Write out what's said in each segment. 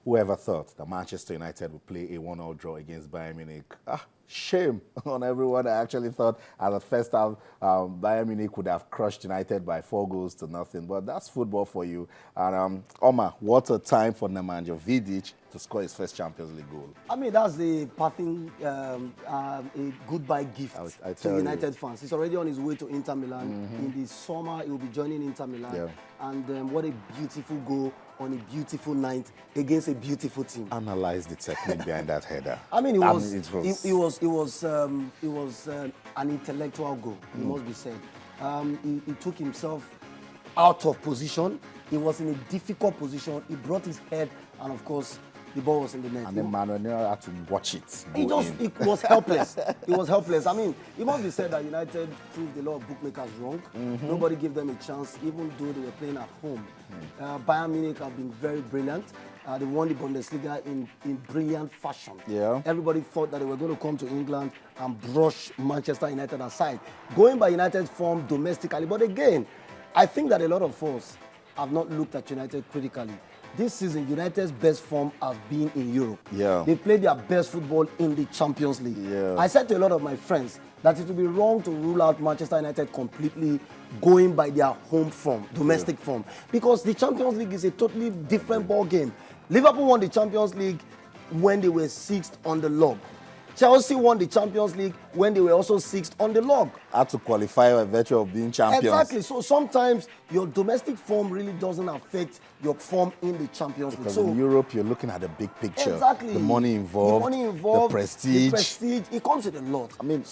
Whoever thought that Manchester United would play a 1-1 draw against Bayern Munich? Shame on everyone. I actually thought at the first half, Bayern Munich would have crushed United by 4-0. But that's football for you. And Omar, what a time for Nemanja Vidic to score his first Champions League goal. I mean, that's the parting, a goodbye gift to United fans. He's already on his way to Inter Milan. In the summer, he will be joining Inter Milan. Yeah. And what a beautiful goal on a beautiful night against a beautiful team. Analyze the technique behind that header. I mean, it was an intellectual goal, it must be said. He took himself out of position. He was in a difficult position. He brought his head, and of course, the ball was in the net. And then Manuel Neuer had to watch it. It was helpless. It was helpless. I mean, it must be said that United proved a lot of bookmakers wrong. Nobody gave them a chance, even though they were playing at home. Bayern Munich have been very brilliant. They won the Bundesliga in brilliant fashion. Yeah. Everybody thought that they were going to come to England and brush Manchester United aside, going by United's form domestically. But again, I think that a lot of us have not looked at United critically. This season, United's best form has been in Europe. Yeah. They played their best football in the Champions League. Yeah. I said to a lot of my friends that it would be wrong to rule out Manchester United completely going by their home form, domestic form, because the Champions League is a totally different ball game. Liverpool won the Champions League when they were 6th on the log. Chelsea won the Champions League when they were also 6th on the log. Had to qualify by virtue of being champions. Exactly. So sometimes your domestic form really doesn't affect your form in the Champions League. Because in Europe, you're looking at the big picture. Exactly. The money involved, the prestige. The prestige. It comes with a lot. I mean,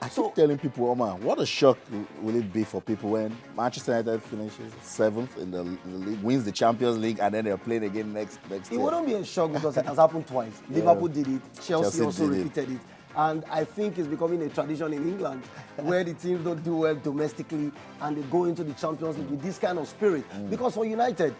I keep telling people, Omar, what a shock will it be for people when Manchester United finishes 7th in the league, wins the Champions League, and then they're playing again next year. It wouldn't be a shock because it has happened twice. Yeah. Liverpool did it. Chelsea also repeated it. And I think it's becoming a tradition in England where the teams don't do well domestically and they go into the Champions League with this kind of spirit. Because for United,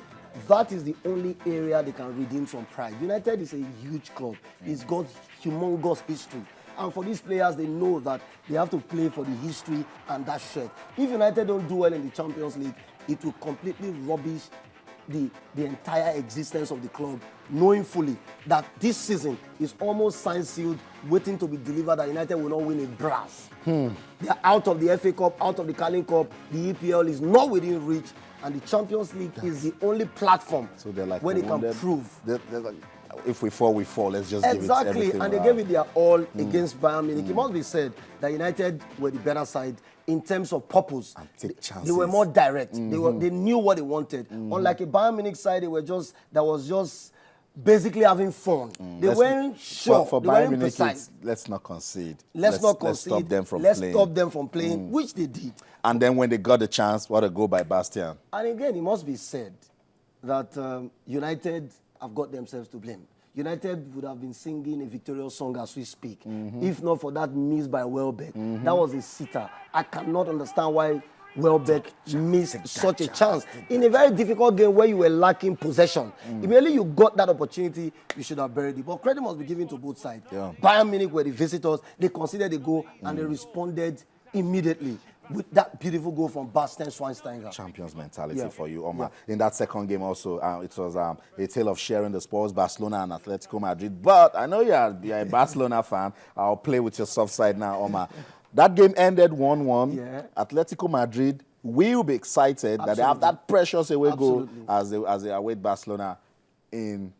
that is the only area they can redeem from pride. United is a huge club. It's got humongous history. And for these players, they know that they have to play for the history and that shirt. If United don't do well in the Champions League, it will completely rubbish the entire existence of the club, knowing fully that this season is almost signed, sealed, waiting to be delivered, that United will not win a brass. They are out of the FA Cup, out of the Carling Cup. The EPL is not within reach, and the Champions League is the only platform where they can prove. If we fall, we fall. Let's just give it everything. Exactly, and they gave it their all against Bayern Munich. It must be said that United were the better side in terms of purpose. They were more direct. They knew what they wanted. Unlike a Bayern Munich side, that was just basically having fun. They weren't sure. For Bayern Munich, let's not concede. Let's not concede. Let's stop them from playing. Let's stop them from playing, which they did. And then when they got the chance, what a goal by Bastian. And again, it must be said that United have got themselves to blame. United would have been singing a victorious song as we speak, if not for that miss by Welbeck. That was a sitter. I cannot understand why Welbeck missed such a chance in a very difficult game where you were lacking possession. Immediately you got that opportunity, you should have buried it. But credit must be given to both sides. Yeah. Bayern Munich were the visitors. They considered the goal and they responded immediately with that beautiful goal from Bastian Schweinsteiger. Champions mentality for you, Omar. Yeah. In that second game also, it was a tale of sharing the spoils, Barcelona and Atletico Madrid. But I know you're a Barcelona fan. I'll play with your soft side now, Omar. That game ended 1-1. Yeah. Atletico Madrid will be excited that they have that precious away goal as they await Barcelona in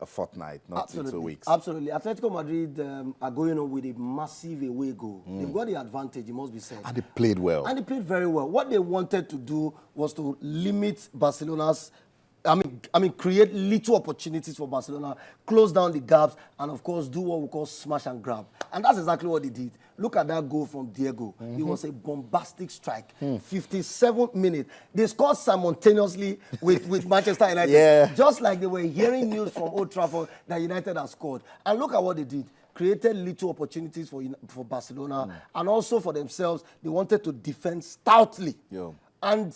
a fortnight, not in 2 weeks. Absolutely. Atletico Madrid are going on with a massive away goal. They've got the advantage, it must be said. And they played well. And they played very well. What they wanted to do was to limit Barcelona's, create little opportunities for Barcelona, close down the gaps, and of course do what we call smash and grab. And that's exactly what they did. Look at that goal from Diego. It was a bombastic strike. 57th minute. They scored simultaneously with Manchester United. Yeah. Just like they were hearing news from Old Trafford that United had scored. And look at what they did. Created little opportunities for Barcelona and also for themselves. They wanted to defend stoutly and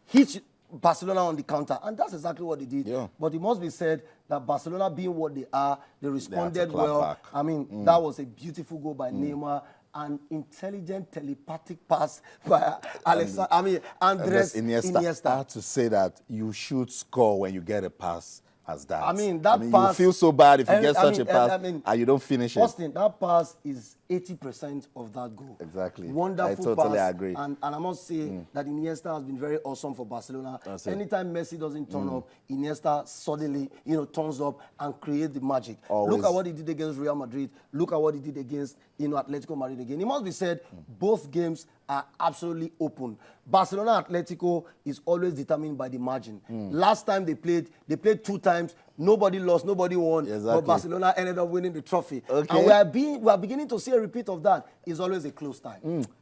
hit Barcelona on the counter, and that's exactly what they did. Yeah. But it must be said that Barcelona, being what they are, they responded well. Back. I mean, that was a beautiful goal by Neymar, an intelligent telepathic pass by Andres Iniesta. I have to say that you should score when you get a pass as that. I mean, that pass. You feel so bad if you get such I a pass mean, and you don't finish Austin, that pass is 80% of that goal. Exactly. Wonderful I totally pass. agree. And I must say that Iniesta has been very awesome for Barcelona. Anytime Messi doesn't turn up, Iniesta suddenly, turns up and creates the magic. Always. Look at what he did against Real Madrid. Look at what he did against, Atletico Madrid again. It must be said, both games are absolutely open. Barcelona Atletico is always determined by the margin. Last time they played 2 times. Nobody lost, nobody won, Exactly. but Barcelona ended up winning the trophy. Okay. And we are beginning to see a repeat of that. It's always a close tie.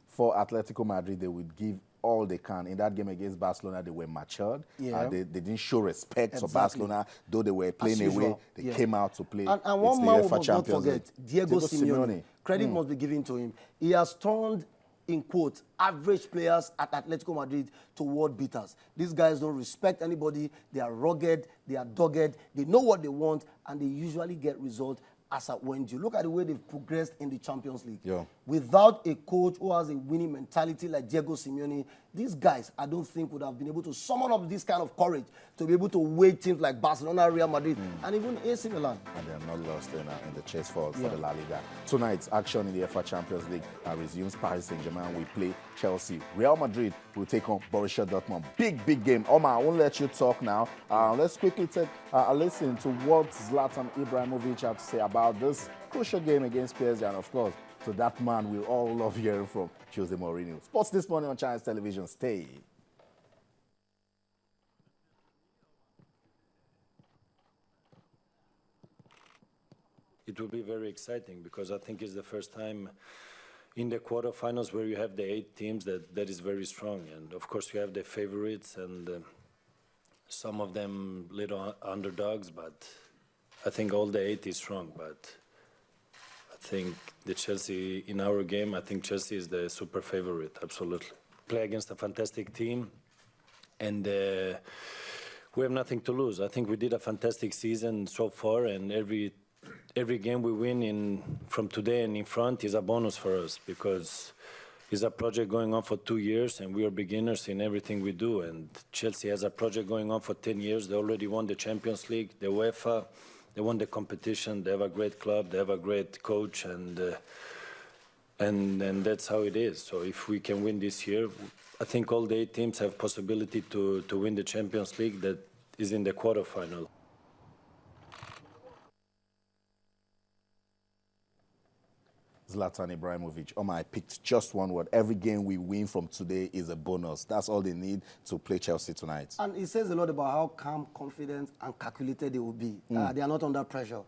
For Atletico Madrid, they would give all they can. In that game against Barcelona, they were matured. Yeah. They didn't show respect for Exactly. Barcelona, though they were playing As away. usual. They came out to play. And one It's man the we UEFA must not Champions forget, League. Diego Simeone. Credit must be given to him. He has turned, in quotes, average players at Atletico Madrid to world beaters. These guys don't respect anybody. They are rugged. They are dogged. They know what they want, and they usually get results as at when due. Look at the way they've progressed in the Champions League. Yeah. Without a coach who has a winning mentality like Diego Simeone, these guys, I don't think, would have been able to summon up this kind of courage to be able to weigh teams like Barcelona, Real Madrid, and even AC Milan. And they are not lost in the chase for the La Liga. Tonight's action in the UEFA Champions League resumes. Paris Saint-Germain will play Chelsea. Real Madrid will take on Borussia Dortmund. Big game. Omar, I won't let you talk now. Let's quickly take a listen to what Zlatan Ibrahimovic had to say about this crucial game against PSG, and of course, to that man we all love hearing from, Jose Mourinho. Sports this morning on Channels Television. Stay. It will be very exciting because I think it's the first time in the quarterfinals where you have the 8 teams that is very strong. And of course you have the favorites and some of them little underdogs, but I think all the 8 is strong. But I think the Chelsea, in our game, I think Chelsea is the super favorite, absolutely. Play against a fantastic team and we have nothing to lose. I think we did a fantastic season so far, and every game we win from today and in front is a bonus for us because it's a project going on for 2 years and we are beginners in everything we do. And Chelsea has a project going on for 10 years. They already won the Champions League, the UEFA, they won the competition, they have a great club, they have a great coach, and that's how it is. So if we can win this year, I think all the 8 teams have possibility to win the Champions League that is in the quarterfinal. Zlatan Ibrahimovic. I picked just one word. Every game we win from today is a bonus. That's all they need to play Chelsea tonight. And it says a lot about how calm, confident, and calculated they will be. They are not under pressure.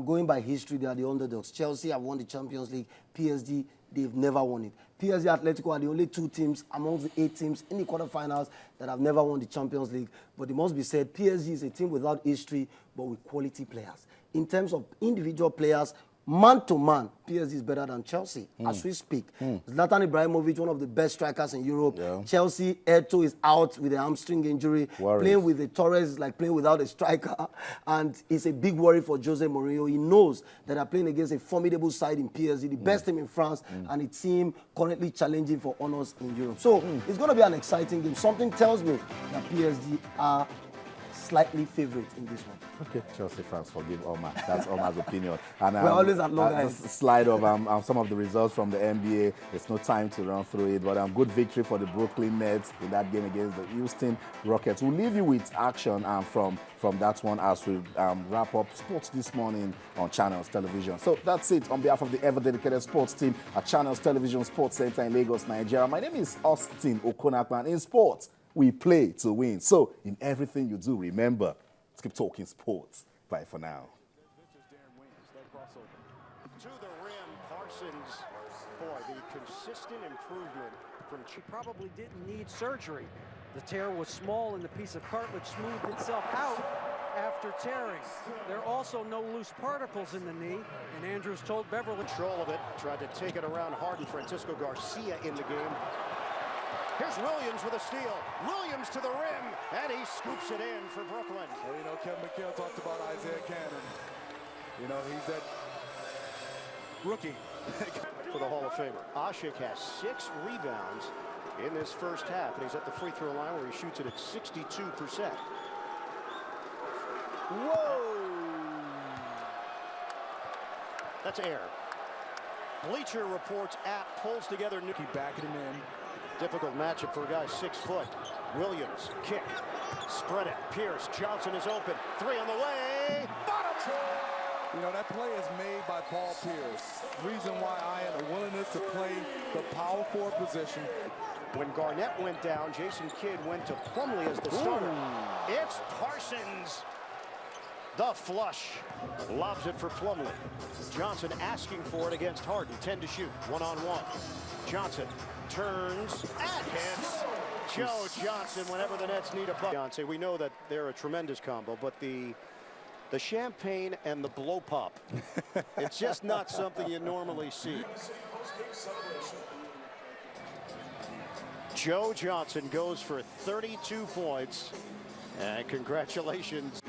Going by history, they are the underdogs. Chelsea have won the Champions League. PSG, they've never won it. PSG, Atletico are the only 2 teams amongst the 8 teams in the quarterfinals that have never won the Champions League. But it must be said, PSG is a team without history, but with quality players. In terms of individual players, man to man, PSG is better than Chelsea as we speak. Zlatan Ibrahimovic, one of the best strikers in Europe. Yeah. Chelsea, Eto'o is out with a hamstring injury. Worries. Playing with a Torres is like playing without a striker. And it's a big worry for Jose Mourinho. He knows that they're playing against a formidable side in PSG, the best team in France, and a team currently challenging for honors in Europe. So it's going to be an exciting game. Something tells me that PSG are slightly favorite in this one. Okay, Chelsea fans, forgive Omar. That's Omar's opinion. And We're always at loggerheads. this slide of some of the results from the NBA. There's no time to run through it, but good victory for the Brooklyn Nets in that game against the Houston Rockets. We'll leave you with action from that one as we wrap up sports this morning on Channels Television. So that's it. On behalf of the ever-dedicated sports team at Channels Television Sports Center in Lagos, Nigeria, my name is Austin Okonakman. In sports, we play to win. So in everything you do, remember, let's keep talking sports. Bye for now. To the rim, Parsons. Boy, the consistent improvement from She probably didn't need surgery. The tear was small and the piece of cartilage smoothed itself out after tearing. There are also no loose particles in the knee, and Andrews told Beverly. control of it, tried to take it around Harden. Francisco Garcia in the game. Here's Williams with a steal. Williams to the rim, and he scoops it in for Brooklyn. Well, Kevin McHale talked about Isaiah Cannon. He's that rookie. For the Hall of Famer. Ashik has 6 rebounds in this first half, and he's at the free throw line where he shoots it at 62%. Whoa! That's air. Bleacher Reports app pulls together. Keep backing him in. Difficult matchup for a guy 6 foot. Williams, kick, spread it. Pierce, Johnson is open. 3 on the way. Bottom. You know, that play is made by Paul Pierce. Reason why I had a willingness to play the power forward position. When Garnett went down, Jason Kidd went to Plumlee as the starter. It's Parsons. The flush. Lobs it for Plumlee. Johnson asking for it against Harden. 10 to shoot. 1-on-1. Johnson turns and hits. Joe Johnson whenever the Nets need a bucket. We know that they're a tremendous combo, but the champagne and the blow pop, it's just not something you normally see. Joe Johnson goes for 32 points, and congratulations.